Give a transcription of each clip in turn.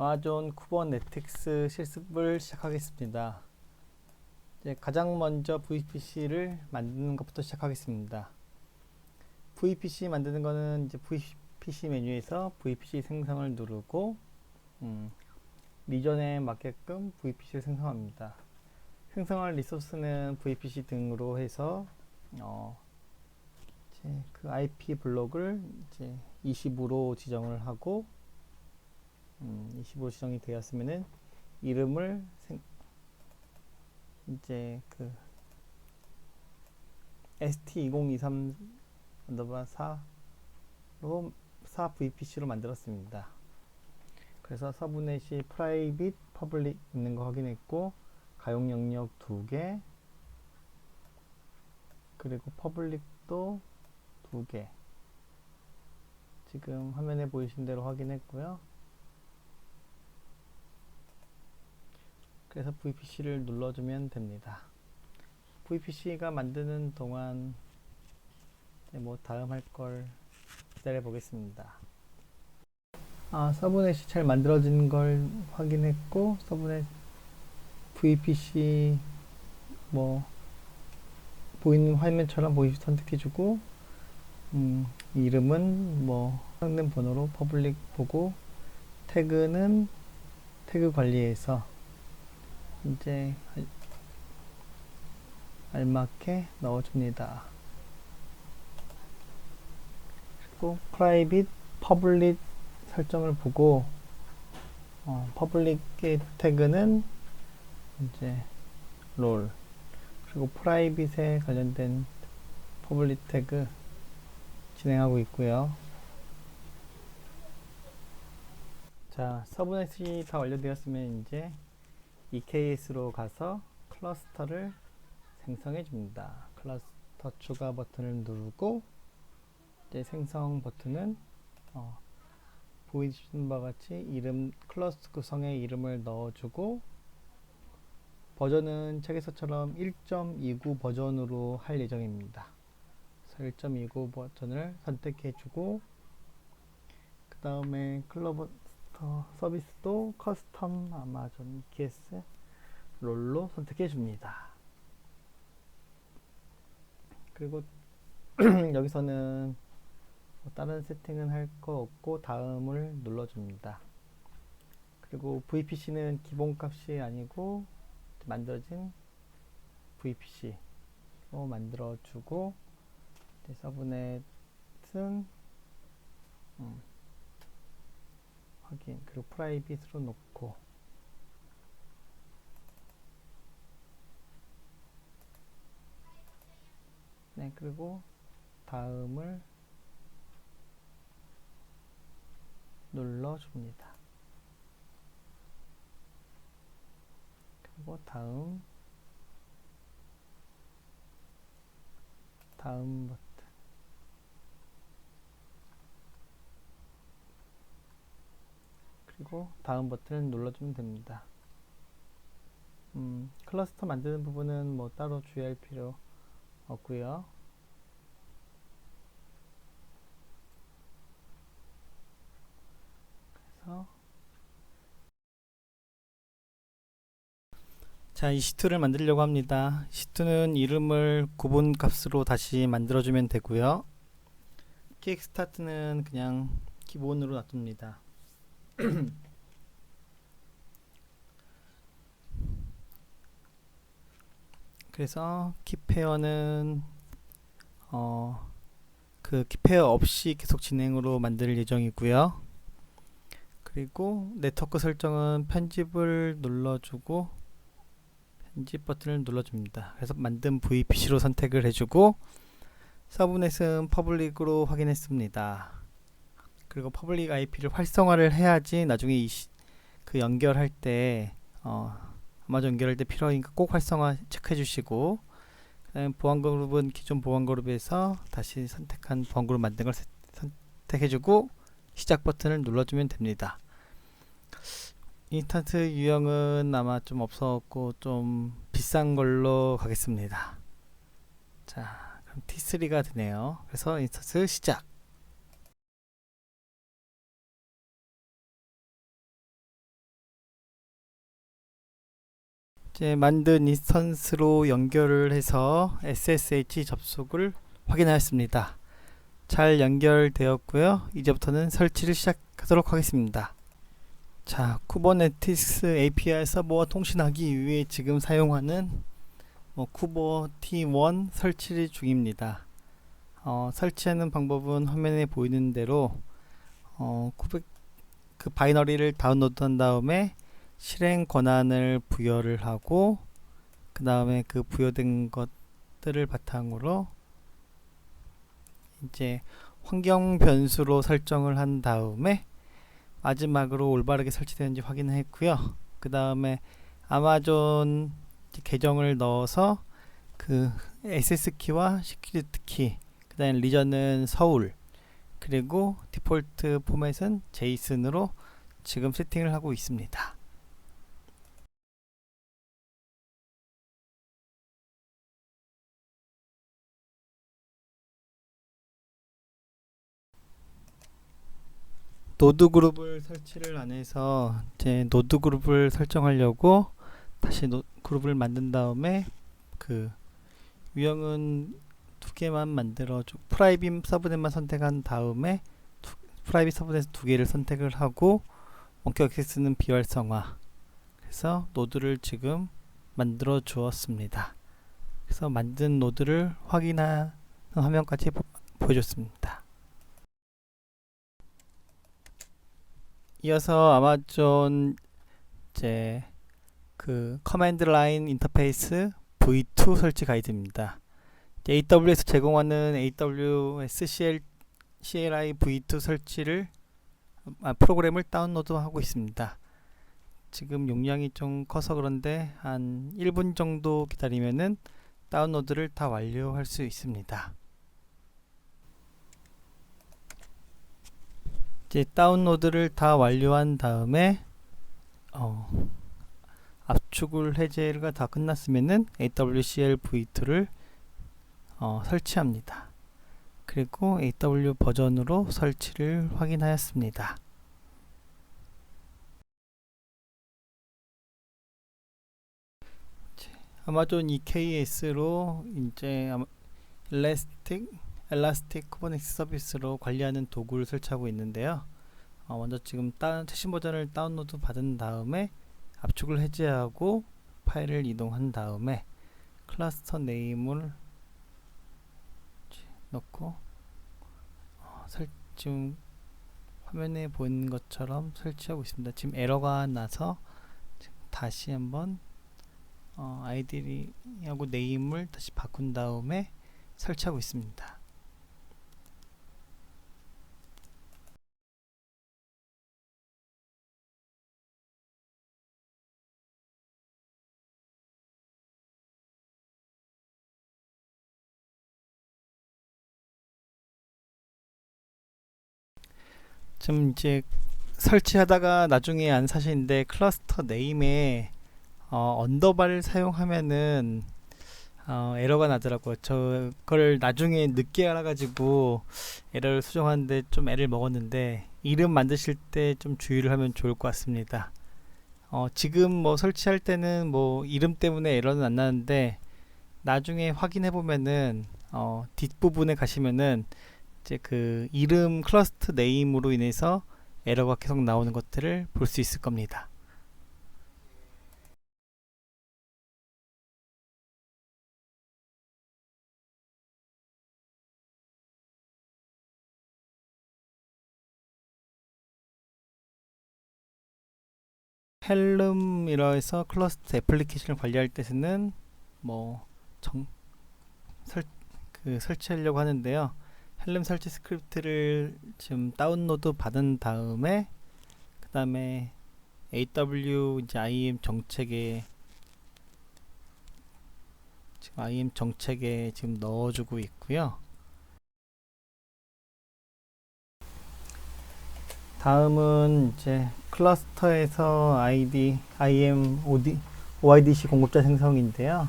아마존 쿠버네티크스 실습을 시작하겠습니다. 이제 가장 먼저 VPC를 만드는 것부터 시작하겠습니다. VPC 만드는 거는 이제 VPC 메뉴에서 VPC 생성을 누르고 리전에 맞게끔 VPC를 생성합니다. 생성할 리소스는 VPC 등으로 해서 이제 그 IP 블록을 이제 20으로 지정을 하고 20으로 지정이 되었으면은 이름을 이제 그 st2023 4로 4VPC로 만들었습니다. 그래서 서브넷이 private, public 있는 거 확인했고 가용 영역 2개 그리고 public도 2개 지금 화면에 보이신 대로 확인했고요. 그래서 VPC를 눌러주면 됩니다. VPC가 만드는 동안 뭐 다음 할 걸 기다려 보겠습니다. 서브넷이 잘 만들어진 걸 확인했고 서브넷 VPC 뭐 보이는 화면처럼 VPC 선택해주고 이름은 뭐 사용된 번호로 퍼블릭 보고 태그는 태그 관리해서 이제 알맞게 넣어줍니다. 그리고 private, public 설정을 보고 public의 태그는 이제 롤 그리고 private에 관련된 public 태그 진행하고 있고요. 자, 서브넷이 다 완료되었으면 이제 EKS로 가서 클러스터를 생성해 줍니다. 클러스터 추가 버튼을 누르고 이제 생성 버튼은 보이시는 바와 같이 이름 클러스터 구성에 이름을 넣어주고 버전은 책에서처럼 1.29 버전으로 할 예정입니다. 그래서 1.29 버전을 선택해주고 그 다음에 클러스터 서비스도 커스텀 아마존 EKS 롤로 선택해줍니다. 그리고 여기서는 다른 세팅은 할 거 없고 다음을 눌러줍니다. 그리고 VPC는 기본값이 아니고 만들어진 VPC로 만들어주고 서브넷은 확인 그리고 프라이빗으로 놓고 네 그리고 다음을 눌러줍니다. 그리고 다음 버튼 그리고 다음 버튼을 눌러주면 됩니다. 클러스터 만드는 부분은 뭐 따로 주의할 필요 없고요. 그래서 자, EC2를 만들려고 합니다. EC2는 이름을 구분 값으로 다시 만들어주면 되고요. 킥스타트는 그냥 기본으로 놔둡니다. 그래서 키페어는 그 키페어 없이 계속 진행으로 만들 예정이고요. 그리고 네트워크 설정은 편집을 눌러주고 편집 버튼을 눌러줍니다. 그래서 만든 VPC로 선택을 해주고 서브넷은 퍼블릭으로 확인했습니다. 그리고 퍼블릭 IP를 활성화를 해야지 나중에 그 연결할 때 아마존 연결할 때 필요하니까 꼭 활성화 체크해 주시고 그다음에 보안 그룹은 기존 보안 그룹에서 다시 선택한 보안 그룹 만든 걸 선택해 주고 시작 버튼을 눌러주면 됩니다. 인스턴트 유형은 아마 좀 없었고 좀 비싼 걸로 가겠습니다. 자, 그럼 T3가 되네요. 그래서 인스턴트 시작. 이제 만든 인스턴스로 연결을 해서 SSH 접속을 확인하였습니다. 잘 연결되었고요. 이제부터는 설치를 시작하도록 하겠습니다. 자, 쿠버네티스 API 서버와 통신하기 위해 지금 사용하는 쿠버 T1 설치 중입니다. 설치하는 방법은 화면에 보이는 대로 그 바이너리를 다운로드한 다음에 실행 권한을 부여를 하고 그 다음에 그 부여된 것들을 바탕으로 이제 환경 변수로 설정을 한 다음에 마지막으로 올바르게 설치되는지 확인했고요. 그 다음에 아마존 계정을 넣어서 그 SS 키와 시큐리티 키, 그 다음에 리전은 서울, 그리고 디폴트 포맷은 제이슨으로 지금 세팅을 하고 있습니다. 노드 그룹을 설치를 안 해서 이제 노드 그룹을 설정하려고 다시 그룹을 만든 다음에 그 유형은 두 개만 만들어주고 프라이빗 서브넷만 선택한 다음에 프라이빗 서브넷 두 개를 선택을 하고 원격 액세스는 비활성화, 그래서 노드를 지금 만들어 주었습니다. 그래서 만든 노드를 확인하는 화면까지 보여줬습니다. 이어서 아마존 이제 그 커맨드 라인 인터페이스 V2 설치 가이드입니다. AWS 제공하는 AWS CLI V2 설치를 프로그램을 다운로드 하고 있습니다. 지금 용량이 좀 커서 그런데 한 1분 정도 기다리면은 다운로드를 다 완료할 수 있습니다. 이제 다운로드를 다 완료한 다음에 압축을 해제가 다 끝났으면은 AWCL V2를 설치합니다. 그리고 AW 버전으로 설치를 확인하였습니다. 아마존 EKS로 이제 엘라스틱 쿠버네티스 서비스로 관리하는 도구를 설치하고 있는데요. 먼저 지금 최신 버전을 다운로드 받은 다음에 압축을 해제하고 파일을 이동한 다음에 클러스터 네임을 넣고 지금 화면에 보이는 것처럼 설치하고 있습니다. 지금 에러가 나서 지금 다시 한번 아이디하고 네임을 다시 바꾼 다음에 설치하고 있습니다. 좀 이제 설치하다가 나중에 안 사시는데 클러스터 네임에 언더바를 사용하면은 에러가 나더라고요. 저걸 나중에 늦게 알아가지고 에러를 수정하는데 좀 애를 먹었는데 이름 만드실 때 좀 주의를 하면 좋을 것 같습니다. 지금 뭐 설치할 때는 뭐 이름 때문에 에러는 안 나는데 나중에 확인해 보면은 뒷부분에 가시면은 이제 그 이름 클러스터 네임으로 인해서 에러가 계속 나오는 것들을 볼 수 있을 겁니다. 헬름이라 해서 클러스터 애플리케이션을 관리할 때 쓰는 뭐 설치하려고 하는데요. 헬름 설치 스크립트를 지금 다운로드 받은 다음에 그 다음에 AW 이제 IAM 정책에 지금 넣어주고 있고요. 다음은 이제 클러스터에서 IAM OIDC 공급자 생성인데요.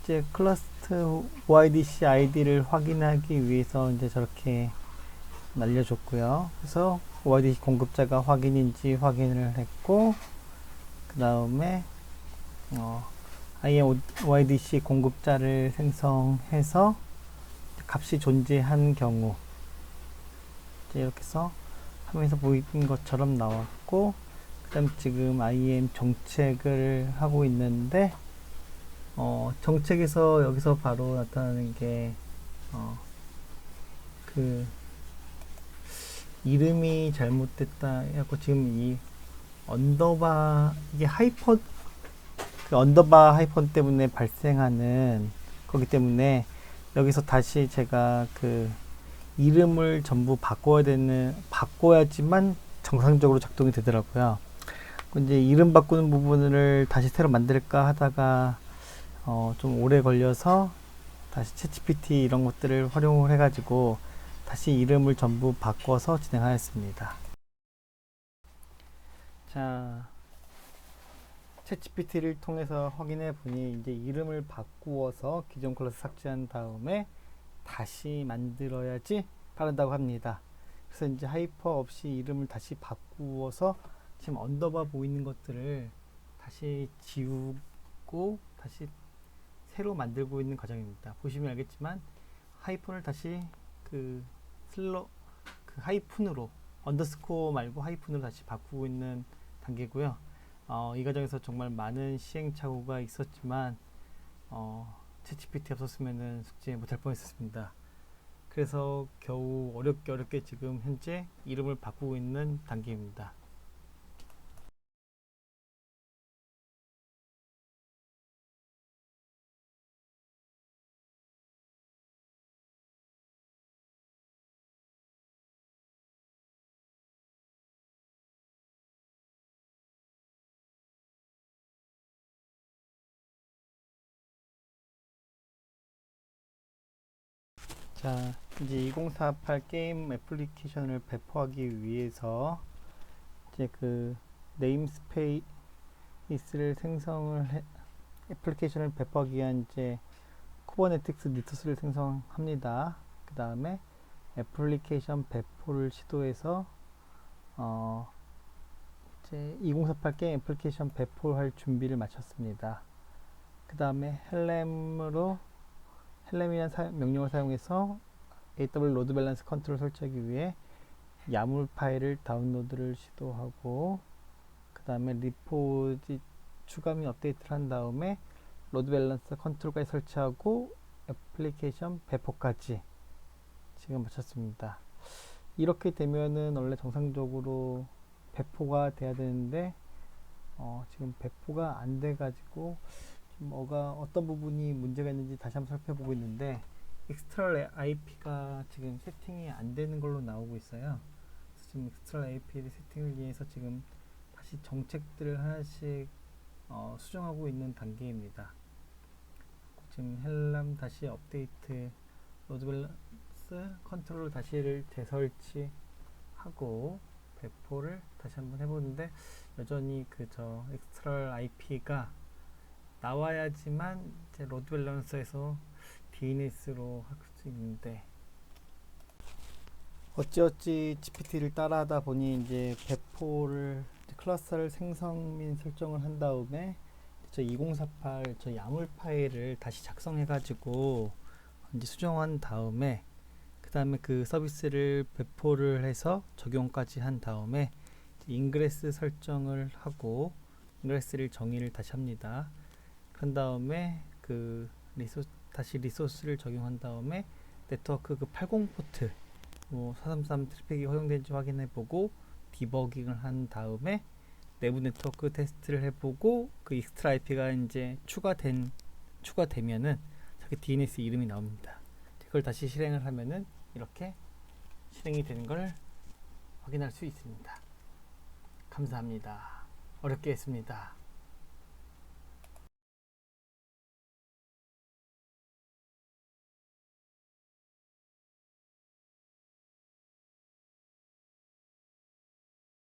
이제 클러스터 OIDC 아이디를 확인하기 위해서 이제 저렇게 날려줬고요. 그래서 OIDC 공급자가 확인인지 확인을 했고, 그 다음에 IAMOIDC 공급자를 생성해서 값이 존재한 경우 이렇게 해서 화면에서 보이는 것처럼 나왔고, 그 다음 지금 IAM 정책을 하고 있는데 정책에서 여기서 바로 나타나는 게 그 이름이 잘못됐다 해갖고 지금 이 언더바 이게 하이폰 그 언더바 하이폰 때문에 발생하는 거기 때문에 여기서 다시 제가 그 이름을 전부 바꿔야지만 정상적으로 작동이 되더라고요. 이제 이름 바꾸는 부분을 다시 새로 만들까 하다가 좀 오래 걸려서 다시 챗GPT 이런 것들을 활용을 해가지고 다시 이름을 전부 바꿔서 진행하였습니다. 자, 챗GPT를 통해서 확인해 보니 이제 이름을 바꾸어서 기존 클래스 삭제한 다음에 다시 만들어야지 빠른다고 합니다. 그래서 이제 하이퍼 없이 이름을 다시 바꾸어서 지금 언더바 보이는 것들을 다시 지우고 다시 새로 만들고 있는 과정입니다. 보시면 알겠지만 하이픈을 다시 그 하이픈으로 언더스코어 말고 하이픈으로 다시 바꾸고 있는 단계고요. 이 과정에서 정말 많은 시행착오가 있었지만 챗GPT 없었으면 숙제 못할 뻔했습니다. 그래서 겨우 어렵게 지금 현재 이름을 바꾸고 있는 단계입니다. 자, 이제 2048 게임 애플리케이션을 배포하기 위해서 이제 그 네임스페이스를 애플리케이션을 배포하기 위한 이제 쿠버네티스 리소스를 생성합니다. 그 다음에 애플리케이션 배포를 시도해서 이제 2048 게임 애플리케이션 배포할 준비를 마쳤습니다. 그 다음에 헬렘이라는 명령을 사용해서 AW 로드 밸런스 컨트롤 설치하기 위해 야물 파일을 다운로드를 시도하고, 그 다음에 리포지 추가 및 업데이트를 한 다음에 로드 밸런스 컨트롤까지 설치하고 애플리케이션 배포까지 지금 마쳤습니다. 이렇게 되면은 원래 정상적으로 배포가 돼야 되는데 지금 배포가 안 돼 가지고 어떤 부분이 문제가 있는지 다시 한번 살펴보고 있는데, 엑스트럴 IP가 지금 세팅이 안 되는 걸로 나오고 있어요. 그래서 지금 엑스트럴 IP 세팅을 위해서 지금 다시 정책들을 하나씩 수정하고 있는 단계입니다. 지금 헬람 다시 업데이트 로드 밸런스 컨트롤 다시를 재설치하고 배포를 다시 한번 해보는데 여전히 엑스트럴 IP가 나와야지만 이제 로드 밸런서에서 DNS로 할 수 있는데, 어찌어찌 GPT를 따라하다 보니 이제 배포를 클러스터를 생성 및 설정을 한 다음에 2048 야물 파일을 다시 작성해 가지고 이제 수정한 다음에 그 다음에 그 서비스를 배포를 해서 적용까지 한 다음에 인그레스 설정을 하고 인그레스를 정의를 다시 합니다. 그런 다음에 다시 리소스를 적용한 다음에 네트워크 80 포트 433 트래픽이 허용되는지 확인해 보고 디버깅을 한 다음에 내부 네트워크 테스트를 해보고 그 익스트라 IP가 이제 추가되면은 자기 DNS 이름이 나옵니다. 그걸 다시 실행을 하면은 이렇게 실행이 되는 걸 확인할 수 있습니다. 감사합니다. 어렵게 했습니다.